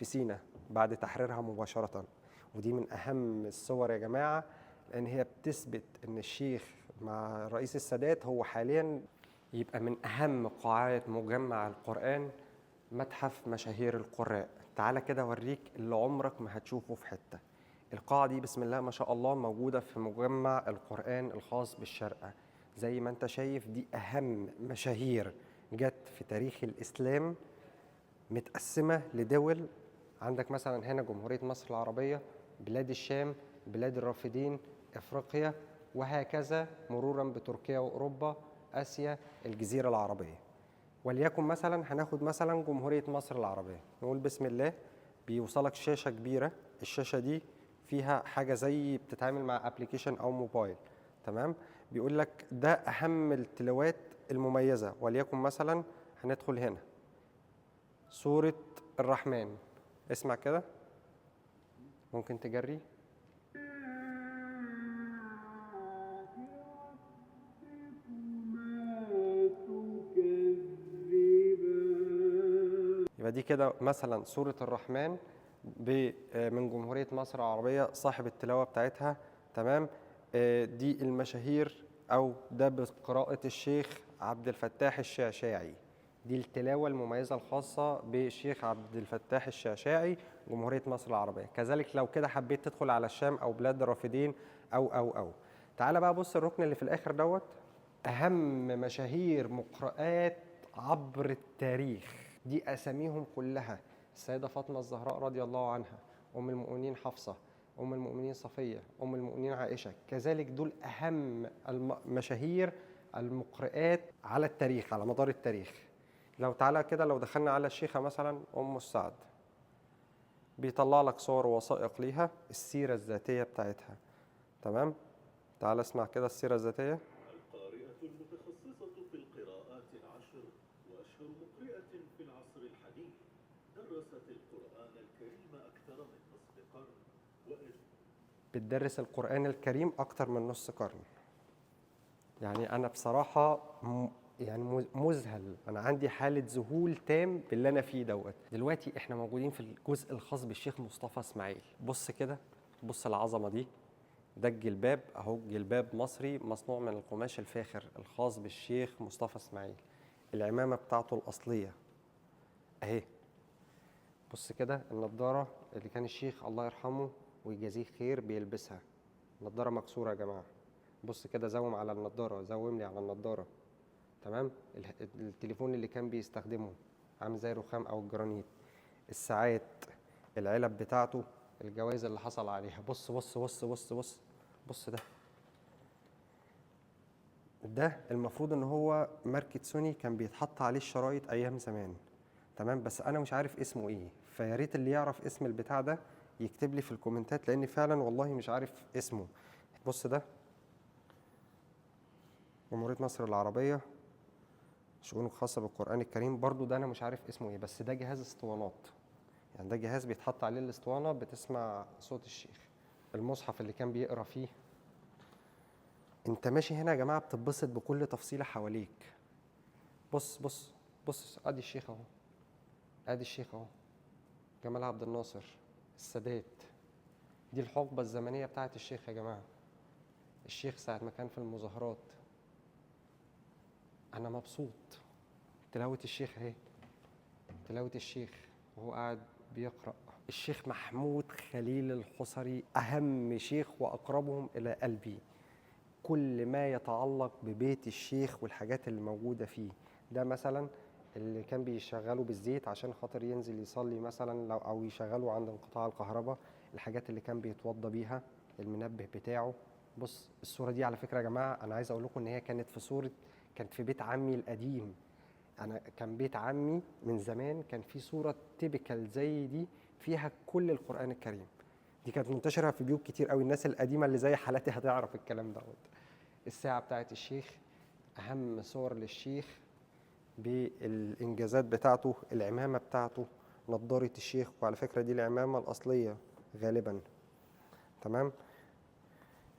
في سيناء بعد تحريرها مباشرة. ودي من أهم الصور يا جماعة، لأن هي بتثبت إن الشيخ مع الرئيس السادات هو حاليا يبقى من أهم قاعات مجمع القرآن، متحف مشاهير القراء. تعالى كده أوريك اللي عمرك ما هتشوفه في حتة. القاعة دي بسم الله ما شاء الله موجودة في مجمع القرآن الخاص بالشارقة. زي ما انت شايف دي أهم مشاهير جت في تاريخ الإسلام، متقسمة لدول. عندك مثلا هنا جمهورية مصر العربية، بلاد الشام، بلاد الرافدين، إفريقيا، وهكذا مرورا بتركيا وأوروبا، آسيا، الجزيرة العربية. وليكن مثلا هناخد مثلا جمهورية مصر العربية، نقول بسم الله. بيوصلك شاشة كبيرة، الشاشة دي فيها حاجة زي بتتعامل مع ابلكيشن أو موبايل، تمام. بيقول لك ده أهم التلاوات المميزة. وليكن مثلا هندخل هنا سورة الرحمن، اسمع كده، ممكن تجري. يبقى دي كده مثلا سورة الرحمن من جمهورية مصر العربية، صاحب التلاوة بتاعتها، تمام. دي المشاهير، أو ده بقراءة الشيخ عبد الفتاح الشعشاعي. دي التلاوة المميزة الخاصة بالشيخ عبد الفتاح الشعشاعي، جمهورية مصر العربية. كذلك لو كده حبيت تدخل على الشام أو بلاد الرافدين أو تعال بقى بص الركن اللي في الآخر دوت، أهم مشاهير مقرآت عبر التاريخ. دي أساميهم كلها: السيدة فاطمة الزهراء رضي الله عنها، أم المؤمنين حفصة، أم المؤمنين صفية، أم المؤمنين عائشة. كذلك دول أهم المشاهير المقرآت على التاريخ، على مدار التاريخ. لو تعالى كده لو دخلنا على الشيخة مثلا أم السعد، بيطلع لك صور وثائق ليها، السيرة الذاتية بتاعتها، تمام. تعالى اسمع كده السيرة الذاتية. القارئة المتخصصة في القراءات العشر وأشهر مقرئة في العصر الحديث، درست القرآن الكريم أكثر من نصف قرن بتدرس القرآن الكريم أكتر من نص قرن. يعني أنا بصراحة يعني مذهل، أنا عندي حالة ذهول تام باللي أنا فيه دوت. دلوقتي إحنا موجودين في الجزء الخاص بالشيخ مصطفى إسماعيل. بص كده، بص العظمة دي. ده الجلباب أهو، جلباب مصري مصنوع من القماش الفاخر الخاص بالشيخ مصطفى إسماعيل. العمامة بتاعته الأصلية أهي. بص كده النضارة اللي كان الشيخ الله يرحمه ويجازيه خير بيلبسها، نضارة مكسورة يا جماعة. بص كده، زوم على النضارة، زوم لي على النضارة، تمام. التليفون اللي كان بيستخدمه عامل زي الرخام أو الجرانيت. الساعات، العلب بتاعته، الجوائز اللي حصل عليها. بص بص بص بص بص بص ده المفروض ان هو ماركة سوني، كان بيتحط عليه الشرايط ايام زمان، تمام. بس انا مش عارف اسمه ايه، فيا ريت اللي يعرف اسم البتاع ده يكتب لي في الكومنتات، لاني فعلا والله مش عارف اسمه. بص ده جمهورية مصر العربية، شؤون خاصة بالقرآن الكريم. برضو ده انا مش عارف اسمه ايه، بس ده جهاز اسطوانات، يعني ده جهاز بيتحط عليه الاسطوانة بتسمع صوت الشيخ. المصحف اللي كان بيقرأ فيه. انت ماشي هنا يا جماعة بتتبسط بكل تفصيلة حواليك. بص بص بص، ادي الشيخ اهو، ادي الشيخ اهو، جمال عبد الناصر، السادات. دي الحقبة الزمنية بتاعت الشيخ يا جماعة. الشيخ ساعة ما كان في المظاهرات. أنا مبسوط. تلاوة الشيخ أهي، تلاوة الشيخ وهو قاعد بيقرأ. الشيخ محمود خليل الحصري أهم شيخ وأقربهم إلى قلبي. كل ما يتعلق ببيت الشيخ والحاجات اللي موجودة فيه. ده مثلا اللي كان بيشغلوا بالزيت عشان خاطر ينزل يصلي مثلا، لو أو يشغلوا عند انقطاع الكهرباء. الحاجات اللي كان بيتوضى بيها، المنبه بتاعه. بص الصورة دي على فكرة يا جماعة، أنا عايز أقول لكم إن هي كانت في بيت عمي القديم. أنا كان بيت عمي من زمان كان في صورة تيبيكال زي دي فيها كل القرآن الكريم. دي كانت منتشرة في بيوت كتير قوي، الناس القديمة اللي زي حالاتي هتعرف الكلام دوت. الساعة بتاعت الشيخ، أهم صور للشيخ بالإنجازات بتاعته، العمامة بتاعته، نضارة الشيخ، وعلى فكرة دي العمامة الأصلية غالبا، تمام.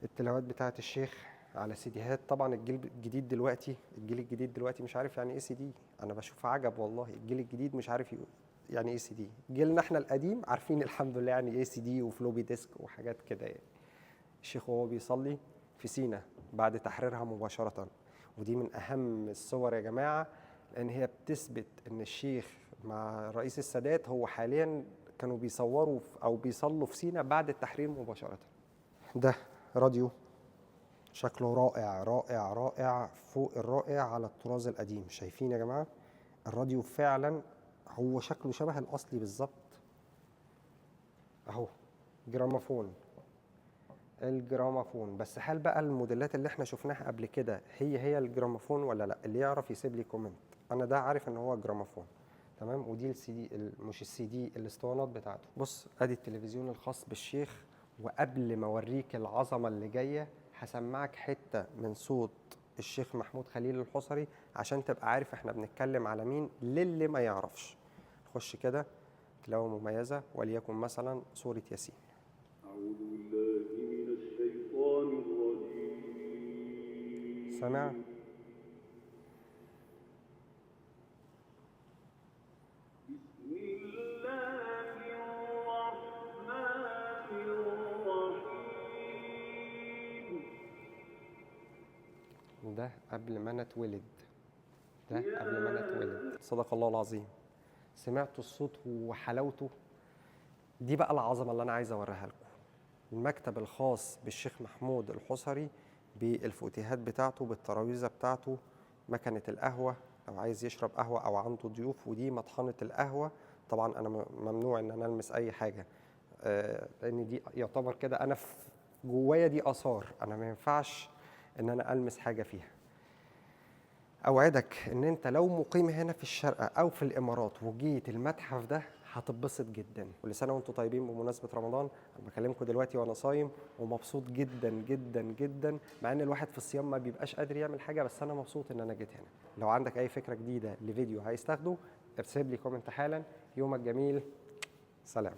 التلاوات بتاعت الشيخ على سيديهات. طبعا الجيل الجديد دلوقتي مش عارف يعني ايه سي دي. انا بشوف عجب والله، الجيل الجديد مش عارف يعني ايه سي دي. جيلنا احنا القديم عارفين الحمد لله يعني ايه سي دي وفلوبي ديسك وحاجات كده يعني. الشيخ وهو بيصلي في سينا بعد تحريرها مباشرة، ودي من أهم الصور يا جماعة، لأن هي بتثبت إن الشيخ مع رئيس السادات هو حاليا كانوا بيصوروا أو بيصلوا في سينا بعد التحرير مباشرة. ده راديو شكله رائع رائع رائع فوق الرائع على الطراز القديم. شايفين يا جماعة الراديو فعلا هو شكله شبه الأصلي بالظبط أهو. جراموفون، الجراموفون. بس هل بقى الموديلات اللي احنا شفناها قبل كده هي الجراموفون ولا لا؟ اللي يعرف يسيب لي كومنت. انا ده عارف ان هو جراموفون تمام. ودي السي دي، مش السي دي، الاسطوانات بتاعته. بص ادي التلفزيون الخاص بالشيخ. وقبل ما اوريك العظمه اللي جايه هسمعك حته من صوت الشيخ محمود خليل الحصري عشان تبقى عارف احنا بنتكلم على مين للي ما يعرفش. خش كده تلاقوا مميزه، وليكن مثلا سوره ياسين. أعوذ بالله من الشيطان الرجيم. سمع؟ بسم الله الرحمن الرحيم. ده قبل ما انا اتولد، ده قبل ما انا اتولد. صدق الله العظيم. سمعتوا الصوت وحلاوته؟ دي بقى العظمه اللي انا عايز اوريها لكم. المكتب الخاص بالشيخ محمود الحصري بالفوتيهات بتاعته، بالتراويزه بتاعته، مكنه القهوه لو عايز يشرب قهوه او عنده ضيوف، ودي مطحنه القهوه. طبعا انا ممنوع ان انا المس اي حاجه، لان دي يعتبر كده انا في جوايا دي اثار، انا ما ينفعش ان انا المس حاجه فيها. اوعدك ان انت لو مقيم هنا في الشارقة او في الامارات وجيت المتحف ده هتتبسط جدا. كل سنه وانتم طيبين بمناسبه رمضان. انا بكلمكم دلوقتي وانا صايم ومبسوط جدا جدا جدا، مع ان الواحد في الصيام ما بيبقاش قادر يعمل حاجه، بس انا مبسوط ان انا جيت هنا. لو عندك اي فكره جديده لفيديو عايز تاخده ارسل لي كومنت حالا. يومك جميل، سلام.